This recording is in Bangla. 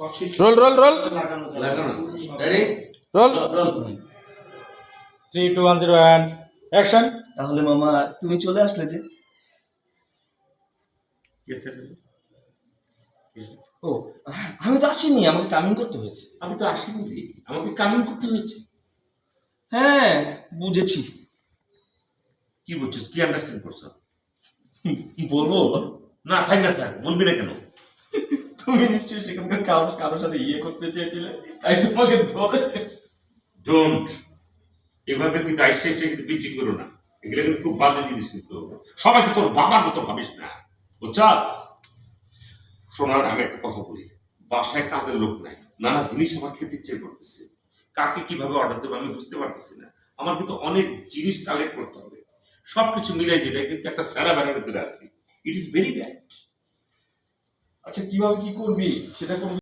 Roll roll roll ready roll 3 2 1 0 and action. তাহলে মামা তুমি চলে আসলে যে? ও আমি তো আসিনি, আমাকে কামিং করতে হয়েছে। আমি তো আসিনি রে, আমাকে কামিং করতে হয়েছে। হ্যাঁ বুঝেছি। কি বলছিস, কি আন্ডারস্ট্যান্ড করছো? বলবো? না থাক না থাক, বলবি না কেন? তুমি নিশ্চয়ই সেখানকার কারোর সাথে ইয়ে করতে চেয়েছিলে, তাই তোমাকে ধরে। ডোন্ট এভাবে কিন্তু আইসে এসে কিন্তু পিচিং করো না, এগুলো কিন্তু খুব বাজে জিনিস। কিন্তু সবাইকে তোর বাবার মতো ভাবিস না, বুঝছাস? শোনার আমি একটা কথা বলি, বাসায় কাজের লোক নাই, নানা জিনিস আমার খেতে ইচ্ছে করতেছে, কাকে কিভাবে অর্ডার দেবো আমি বুঝতে পারতেছি না। আমার কিন্তু অনেক জিনিস কালেক্ট করতে হবে, সবকিছু মিলাই যেটা কিন্তু একটা স্যারা ব্যানার ভিতরে আছি। It is very bad. আচ্ছা কিভাবে কি করবি সেটা